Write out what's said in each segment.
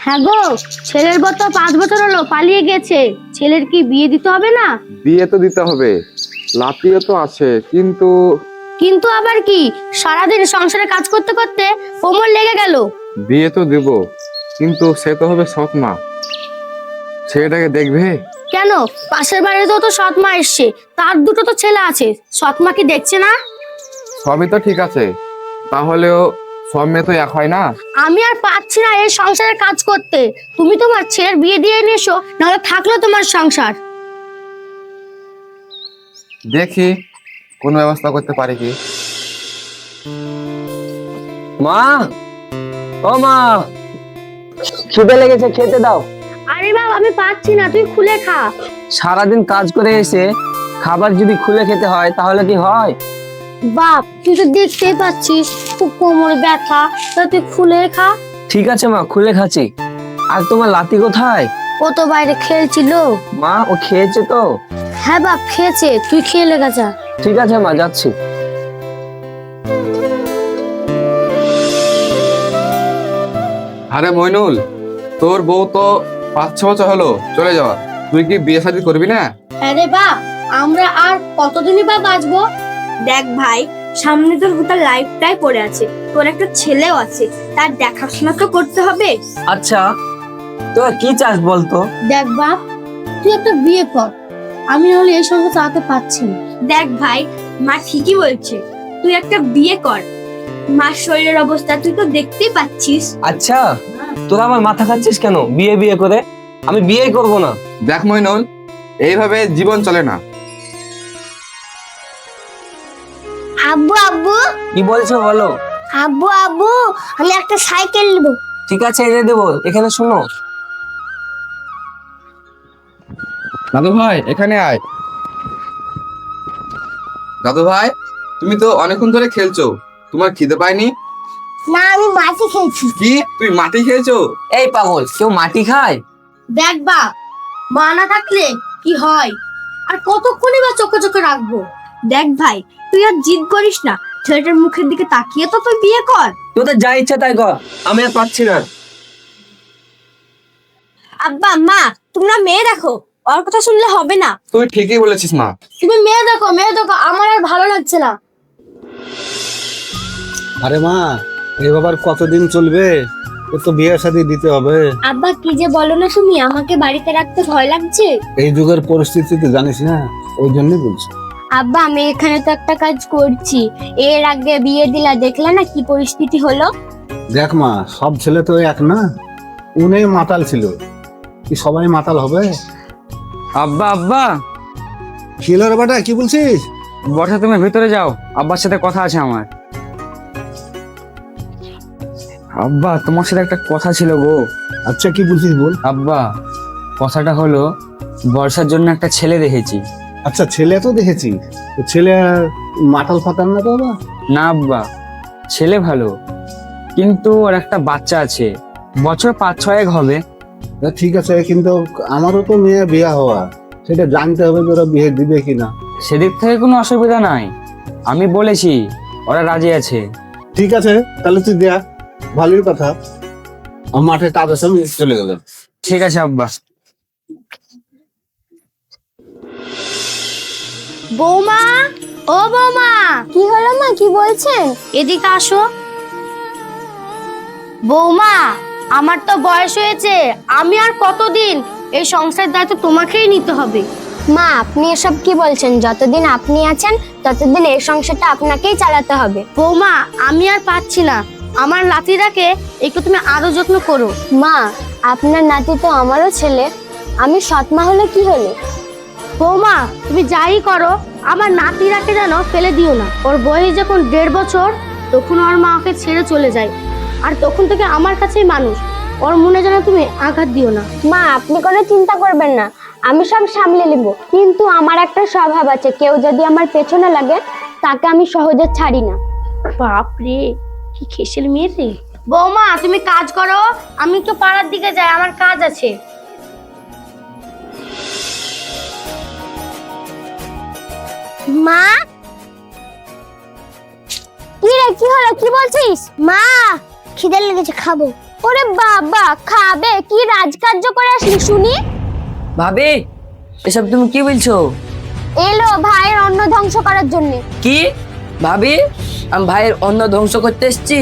হ্যাঁ গো, ছেলের বউ তো 5 বছর হলো পালিয়ে গেছে। ছেলের কি বিয়ে দিতে হবে না? বিয়ে তো দিতে হবে, লাতিও তো আছে, কিন্তু কিন্তু আবার কি, সারাদিন সংসারে কাজ করতে করতে কোমর লেগে গেল। বিয়ে তো দেব, কিন্তু সে তো হবে সৎ মা। ছেলেটাকে দেখবে। কেন, পাশের বাড়িতেও তো সৎ মা এসছে, তার দুটো তো ছেলে আছে, সৎ মা কি দেখছে না? সবই তো ঠিক আছে, তাহলেও সব মেয়ে তো এক হয় না। আমি আর পাচ্ছি না এই সংসারে কাজ করতে। তুমি তোমার ছেলের বিয়ে দিয়ে নিয়ে এসো, নাহলে থাকলো তোমার সংসার। দেখি কোন ব্যবস্থা করতে পারি কি। মা, ও মা, খিদে লেগেছে, খেতে দাও। আরে বাবা, আমি পাচ্ছি না, তুই খুলে খা। সারাদিন কাজ করে এসে খাবার যদি খুলে খেতে হয় তাহলে কি হয়? বাপ, তুই তো দেখতেই পাচ্ছিস খুব কোমর ব্যথা, তা তুই খুলে খা। ঠিক আছে মা, খুলে খাচ্ছি। আর তোমার লাতি কোথায়? ও তো বাইরে খেলছিল। মা, ও খেয়েছে তো? হ্যাঁ বাপ, খেয়েছে, তুই খেয়ে লেগে যা। ঠিক আছে মা, যাচ্ছি। আরে মইনুল, তোর বউ তো 5-6 বছর হলো চলে যাওয়া, তুই কি বিয়ে শাদী করবি না? আরে বাপ, আমরা আর কতদিনই বা বাঁচবো? দেখ ভাই, সামনে তোর গোটা লাইফটাই পড়ে আছে, তোর একটা ছেলেও আছে, তার দেখাশোনা তো করতে হবে। আচ্ছা, তোরা কি চাস বলতো? দেখ বাপ, তুই একটা বিয়ে কর, আমি নাহলে এই সঙ্গে চালাতে পারছি না। দেখ ভাই, মা ঠিকই বলছে, তুই একটা বিয়ে কর। মার শরীরের অবস্থা তুই তো দেখতেই পাচ্ছিস। আচ্ছা, তোরা আমার মাথা খাচ্ছিস কেন বিয়ে বিয়ে করে? আমি বিয়েই করব না। দেখ মইনুল, এইভাবে জীবন চলে না। আব্বু আব্বু, কি বলছো বলো? আব্বু আব্বু, আমি একটা সাইকেল নেব। ঠিক আছে, এনে দেবো। এখানে শোনো। দাদু ভাই, এখানে আয়। দাদু ভাই, তুমি তো অনেকক্ষণ ধরে খেলছো, তোমার খিদে পায়নি? না, আমি মাটি খেয়েছি। কি, তুই মাটি খেয়েছো? এই পাগল, কেউ মাটি খায়? দেখ বাপ, মা না থাকলে কি হয়, আর কতক্ষণই বা চোখে চোখে রাখবো। দেখ ভাই, তুই আর জিদ করিস না, ছেলেটার মুখের দিকে তাকিয়ে তো তুই বিয়ে কর। তোদের যা ইচ্ছা তাই কর, আমি আর পাচ্ছি না। আব্বা মা, তোমরা মেয়ে দেখো, ওর কথা শুনলে হবে না। তুই ঠিকই বলেছিস মা। তুমি মেয়ে দেখো, মেয়ে দেখো, আমার আর ভালো লাগছে না। আরে মা, এই ব্যাপার কতদিন চলবে? ওর তো বিয়ে শাদী দিতে হবে। আব্বা, কি যে বলো না তুমি, আমাকে বাড়িতে রাখতে ভয় লাগছে। এই যুগের পরিস্থিতি তো জানিস না, ওই জন্যই বলছি। আব্বা, আমি এখানে তো একটা কাজ করছি, এর আগে বিয়ে দিলা, দেখলে না কি পরিস্থিতি হলো। দেখ মা, সব ছেলে তো এক না, উনি মাতাল ছিল, কি সবাই মাতাল হবে? আব্বা আব্বা, কি হলো রে বেটা, কি বলছিস? বর্ষা তুমি ভিতরে যাও, আব্বার সাথে কথা আছে আমার। আব্বা, তোমার সাথে একটা কথা ছিল গো। আচ্ছা, কি বলছিস বল। আব্বা, কথাটা হলো, বর্ষার জন্য একটা ছেলে দেখেছি। আচ্ছা, ছেলে তো দেখেছি, তো ছেলে মাতাল ফাতাল না তো বাবা? না আব্বা, ছেলে ভালো, কিন্তু ওর একটা বাচ্চা আছে, বছর 5-6 হবে। তা ঠিক আছে, কিন্তু আমারও তো মেয়ে বিয়ে হওয়া, সেটা জানতে হবে যে ওরা বিয়ে দিবে কিনা। সেদিক থেকে কোনো অসুবিধা নাই, আমি বলেছি, ওরা রাজি আছে। ঠিক আছে, তাহলে তুই দেখ, ভালোই কথা। আমার মাঠে কাজ আছে, আমি চলে গেলাম। ঠিক আছে আব্বা। বৌমা, ও বৌমা। কি হলো মা, কি বলছেন? এদিকে আসো। বৌমা, আমার তো বয়স হয়েছে, আমি আর কতদিন এই সংসারের দায়িত্ব তোমাকেই নিতে হবে। মা, আপনি এসব কি বলছেন? যতদিন আপনি আছেন ততদিন এই সংসারটা আপনাকেই চালাতে হবে। বৌমা, আমি আর পাচ্ছি না, আমার লাতিটাকে একটু তুমি আরো যত্ন করো। মা, আপনার নাতি তো আমারও ছেলে, আমি সৎমা হলে কি হলো? বৌমা, তুমি যাই করো, আমার নাতিরাকে যেন ফেলে দিও না। ওর বয়স যখন 1.5 বছর, তখন ওর মা ওকে ছেড়ে চলে যায়, আর তখন থেকে আমার কাছেই মানুষ। ওর মনে যেন তুমি আঘাত দিও না। মা, আপনি কোনো চিন্তা করবেন না, আমি সব সামলে নেব। কিন্তু আমার একটা স্বভাব আছে, কেউ যদি আমার পেছনে লাগে তাকে আমি সহজে ছাড়ি না। বাপ রে, কি খেসেল মেয়ে রে। বৌমা, তুমি কাজ করো, আমি একটু পাড়ার দিকে যাই, আমার কাজ আছে। মা, কি রে, কি হলো, কি বলছিস? মা, খিদে লেগেছে, খাবো। ওরে বাবা, খাবে? কি রাজকার্য করে আসলি শুনি? ভাবি এসব তুমি কি বলছো? এলো ভাইয়ের অন্ন ধ্বংস করার জন্য। কি ভাবি, আমি ভাইয়ের অন্ন ধ্বংস করতে এসেছি?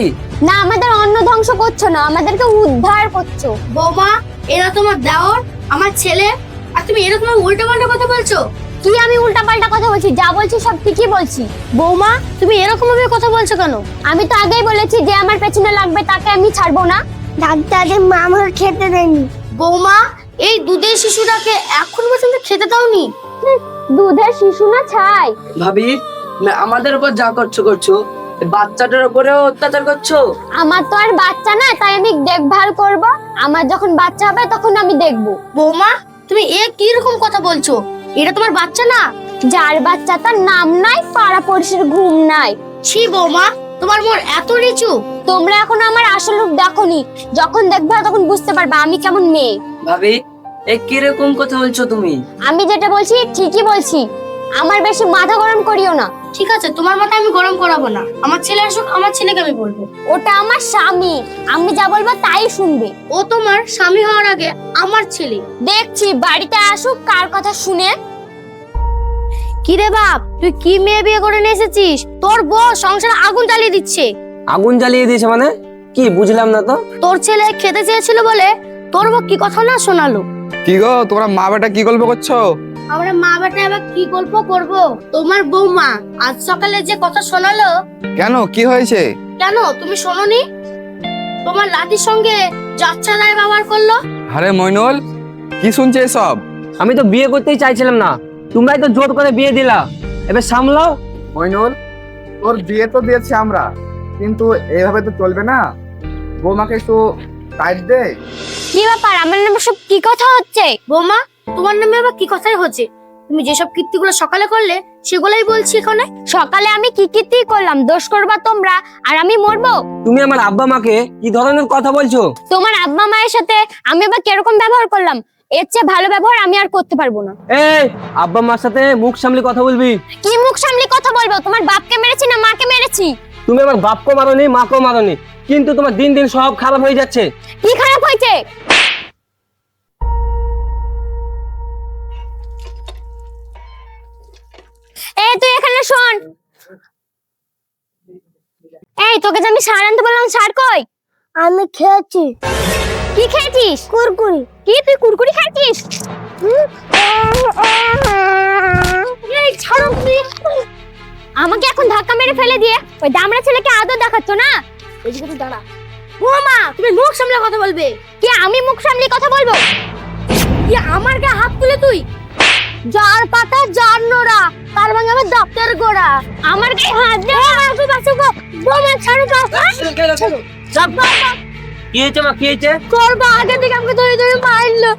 না, আমাদের অন্ন ধ্বংস করছো না, আমাদেরকে উদ্ধার করছো। বৌমা, এরা তোমার দেওর, আমার ছেলে, আর তুমি এরকম উল্টো পাল্টা কথা বলছো। কি আমি উল্টাপাল্টা কথা বলছি? যা বলছি সব ঠিকই বলছি। বৌমা, তুমি এরকম ভাবে কথা বলছো কেন? আমি তো আগেই বলেছি যে আমার পেছনে লাগবে তাকে আমি ছাড়বো না। ডাক্তারের মা আমার খেতে দেয়নি। বৌমা, এই দুধের শিশুটাকে এখন পর্যন্ত খেতে দাওনি। দুধের শিশু না ছাই। ভাবি আমাদের উপর যা করছো করছো, এই বাচ্চাটার উপরেও অত্যাচার করছো। আমার তো আর বাচ্চা না, তাই আমি দেখভাল করব। আমার যখন বাচ্চা হবে তখন আমি দেখব। বৌমা, তুমি কি রকম কথা বলছো? এটা তোমার বাচ্চা না। যার বাচ্চা তার নাম নাই, পাড়া পড়শির ঘুম নাই। ছি বৌমা, তোমার মন এত নিচু। তোমরা এখন আমার আসল রূপ দেখোনি, যখন দেখবে তখন বুঝতে পারবে আমি কেমন মেয়ে। ভাবি কিরকম কথা বলছো তুমি? আমি যেটা বলছি ঠিকই বলছি, আমার বেশি মাথা গরম করিও না। ঠিক আছে, তোমার মাথা আমি গরম করাবো না। আমার ছেলে আসুক, আমার ছেলেকে আমি বলবো। ওটা আমার স্বামী, আমি যা বলবো তাই শুনবে। ও তোমার স্বামী হওয়ার আগে আমার ছেলে। দেখছি বাড়িতে আসুক কার কথা শুনে। কি রে বাপ, তুই কি মেয়ে বিয়ে করে নিয়ে এসেছিস? তোর বউ সংসারে আগুন জ্বালিয়ে দিচ্ছে। আগুন জ্বালিয়ে দিয়েছে মানে? কি বুঝলাম না তো। তোর ছেলে খেতে চেয়েছিল বলে তোর বউ কি কথা না শোনালো। কি গো, তোমরা মা বেটা কি গল্প করছো? আমরা মা বেটা এবার কি গল্প করব? তোমার বৌমা আজ সকালে যে কথা শোনালো। কেন, কি হয়েছে? কেন তুমি শোনোনি? তোমার লাতির সঙ্গে যাচ্ছা রায় ব্যবহার করলো। আরে মইনুল, কি শুনছে এসব? আমি তো বিয়ে করতেই চাইছিলাম না, তোমরাই তো জোর করে বিয়ে দিলা। এবার সামলাও। মইনুল, তোর বিয়ে তো দিয়েছি আমরা, কিন্তু এইভাবে তো চলবে না। বৌমাকে একটু টাইট দে। কি ব্যাপার, আমার নামে সব কি কথা হচ্ছে? বৌমা, তোমার নামে আবার কি কথাই হচ্ছে? তুমি যেসব কীর্তিগুলো সকালে করলে সেগুলাই বলছি এখানে। সকালে আমি কি কীর্তি করলাম? দোষ করবা তোমরা আর আমি মরবো? তুমি আমার আব্বা মাকে কি ধরনের কথা বলছো? তোমার আব্বা মায়ের সাথে আমি আবার কিরকম ব্যবহার করলাম? এর চেয়ে ভালো ব্যবহার আমি আর করতে পারবো না। এই আব্বা মার সাথে মুখ সামলে কথা বলবি। কি মুখ সামলে কথা বলবো? তোমার বাপকে মেরেছি না মাকে মেরেছি? তুমি আমার বাপকেও মারোনি, মাকেও মারোনি, কিন্তু তোমার দিন দিন সব খারাপ হয়ে যাচ্ছে। কি খারাপ হয়েছে? এই তুই এখানে শোন। এই তোকে যে আমি সার আনতে বললাম, সার কই? আমি খেয়েছি। কি খেয়েছিস? কুরকুরি। কি তুই কুরকুরি খাচ্ছিস? এই ছাড়ো প্লিজ। আমাকে এখন ধাক্কা মেরে ফেলে দিয়ে ওই দামড়া ছেলেকে আদর দেখাচ্ছ না? এদিকে তুই দাঁড়া। বৌমা, তুমি মুখ সামলে কথা বলবে। কি আমি মুখ সামলে কথা বলবো? কি আমার গায়ে হাত তুলে তুই? যার পাতা যার নোড়া, তার ভাঙে আমার দপ্তর গোড়া। আমার গায়ে হাত দে। বৌমা ছাড়ো তো। কি হয়েছে মা, কি হয়েছে? তোর বা আগে থেকে আমাকে ধরে ধরে মারলো।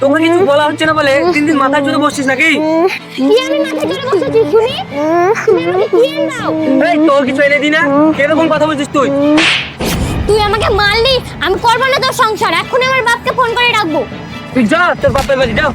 তোকে কিছু বলা হচ্ছে না বলে দিন দিন মাথা চড়ে বসছিস নাকি? কি আমি মাথা জোরে বসেছি শুনি? তুমি আমাকে কি এনে দাও? এই তোর কিছু এনে দি না, কিরকম কথা বলছিস তুই? তুই আমাকে মারলি, আমি করবো না তোর সংসার। এখন আমার বাপকে ফোন করে ডাকবো। তুই যা তোর বাপের বাড়ি যাও।